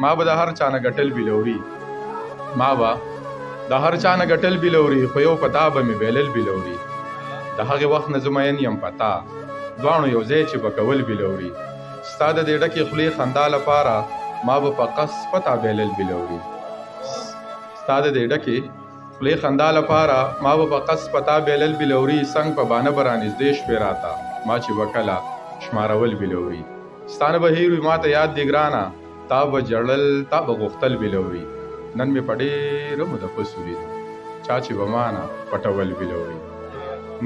ما به د هر چا نه ګټل بلوري ما به د هر چا نه ګټل بلوري خو یو په تا به مې بېلل بلوري د هغې وخت نه زه مین یم په تا دواړو یو ځای چې به کول بلوري ستا د دې ډکې خولې خندا لپاره ما به په قص په تا بېلل بلوري ستا د دې ډکې خولې خندا لپاره ما به په قص په تا بېلل بلوري څنګ په بانه به رانږدې شوې راته ما چې به کله شمارول بلوري ستا نه به هېر وي ما ته یاد دي ګرانه تا به ژړل تا به غوښتل بلوري نن مې په ډېره موده پس ولید چا چې به ما نه پټول بلوري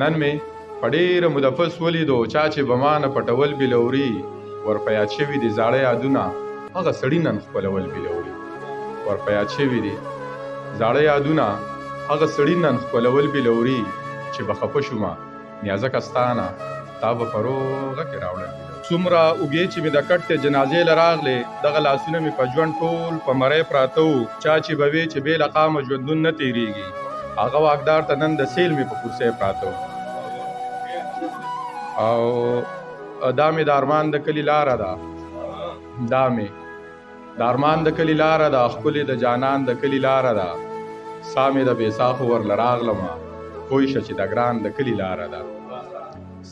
نن مې په ډېره موده پس ولیدو چا چې به ما نه پټول بلوري ورپه یاد شوي دي زاړه یادونه هغه سړي نن خپلول بلوري ورپه یاد شوي دي زاړه یادونه هغه سړي نن خپلول بلوري چې به خفه شومه نیازکه ستا نه تا به په روغه کې راوړل څومره اوږې چې مې د کټ جنازې له راغلې دغه لاسونه مې په ژوند ټول په مرۍ پراته وو چا چې به وې چې بې له قامه ژوندون نه تېرېږي هغه واکدار ته نن د سیل مې په کرسۍ پراته وو او دا مې د ارمان د کلي لاره ده دا مې د ارمان د کلي لاره ده ښکلې د جانان د کلي لاره ده سا مې د بې ساخو ورله راغلمه پوه شه چې د ګران د کلي لاره ده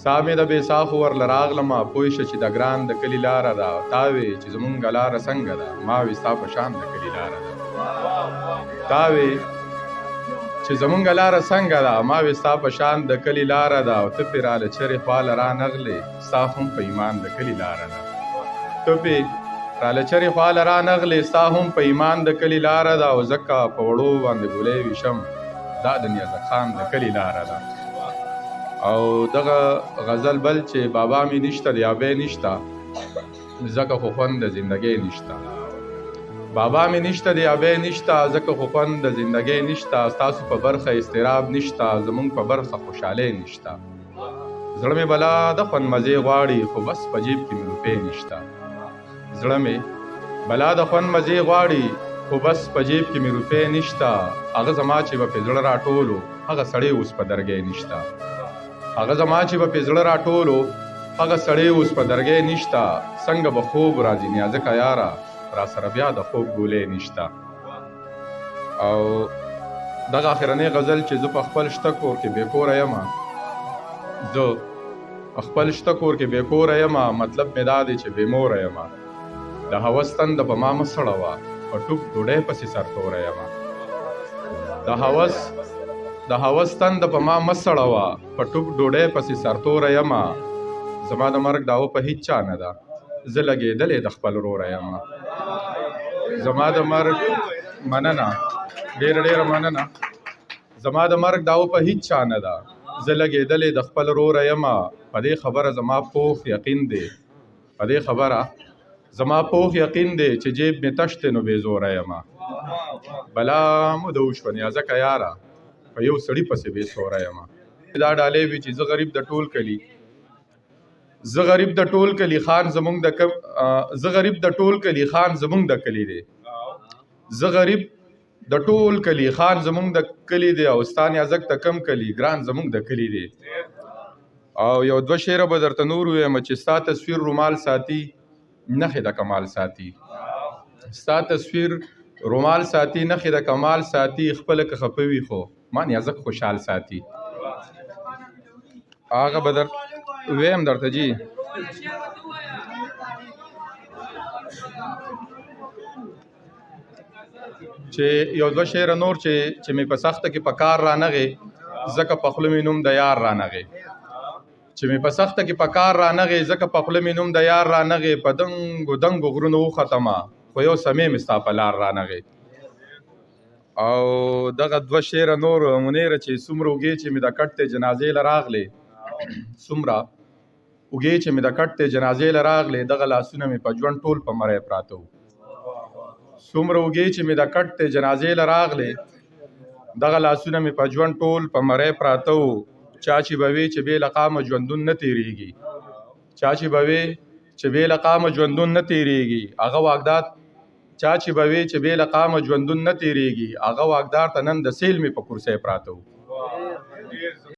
سا مې د بې ساخو ورله راغلمه پوه شه چې د ګران د کلي لاره ده تا وې چې زمونږ لاره څنګه ده ما وې ستا په شان د کلي لاره ده تا وې چې زمونږ لاره څنګه ده ما وې ستا په شان د کلي لاره ده او ته پې راله چرې خواله رانغلې ستا هم په ایمان د کلي لاره ده ته پې راله چرې خواله رانغلې ستا هم په ایمان د کلي لاره ده او ځکه په وړو باندې ګولۍ ویشم دا د نیازک خان د کلي لاره ده او دغه غزل بل چې بابا مې نشته د یابې نشته ځکه خو خوند د زندګۍ نشته بابا مې نشته د یابې نشته ځکه خو خوند د زندګۍ نشته ستاسو په برخه اضطراب نشته زمونږ په برخه خوشحالۍ نشته زړه مې بلا د خوند مزې غواړي خو بس په جیب کې مې روپۍ نشته زړه مې بلا د خوند مزې غواړي خو بس په جیب کې مې روپۍ نشته هغه زما چې به پې زړه راټولو هغه سړی اوس په درګۍ نشته هغه زما چې به پې زړه راټولو هغه سړی اوس په درګۍ نشته څنګه به خوب راځي نیازکه یاره را سره بیا د خوب ګولۍ نشته او دغه اخرنۍ غزل چې زه په خپل شته کور کې بې کوره یمه زه خپل شته کور کې بې کوره یمه مطلب مې دا دی چې بې موره یمه د هوس تنده په ما مه سړوه په ټوپ ډوډۍ پسې سرتوره یمه د هوس تنده په ما مه سړوه په ټوپ ډوډۍ پسې سرتوره یمه زما د مرګ دعوه په هیڅ چا نه ده زه لګېدلې د خپل وروره یمه زما د مرګ مننه ډېره مننه زما د مرګ دعوه په هیڅ چا نه ده زه لګېدلې د خپل وروره یمه په دې خبره زما پوخ یقین دی په دې خبره زما پوخ یقین دی چې جیب مې تش دی نو بې زوره یمه بلا موده وشوه نیازکه یاره په یو سړي پسې بې سوره یمه دا ډالۍ وي چې زه غریب د ټول کلي زه غریب د ټول کلي خان زمونږ د کم زه غریب د ټول کلي خان زمونږ د کلي دی زه غریب د ټول کلي خان زمونږ د کلي دی او ستا نیازک د کم کلي ګران زمونږ د کلي دی او یو دوه شعره به درته نور ووایم چې ستا تصویر رومال ساتي نښې د کمال ساتي ستا تصویر رومال ساتي نښې د کمال ساتي خپله که خفه وي خو ما نیازک خوشحال ساتي هغه به در ویم درته جي چې یو دوه شعره نور چې مې په سخته کې په کار رانغې ځکه په خوله مې نوم د یار رانغې چې مې په سخته کې په کار رانغې ځکه په خوله مې نوم د یار رانغې په دنګو غرونو وختمه خو یو سمې مې ستا په لار رانغې او دغه دوه شعره نور منیره چې څومره اوږې چې مې د کټ جنازې له راغلې څومره اوږې چې مې د کټ جنازې له راغلې دغه لاسونه مې په ژوند ټول په مرۍ پراته وو څومره اوږې چې مې د کټ جنازې له راغلې دغه لاسونه مې په ژوند ټول په مرۍ پراته وو چا چې به وې چې بې له قامه ژوندون نه تېرېږي چا چې به وې چې بې له قامه ژوندون نه تېرېږي هغه واګدار چا چې به وې چې بې له قامه ژوندون نه تېرېږي هغه واګدار ته نن د سیل مې په کرسۍ پراته وو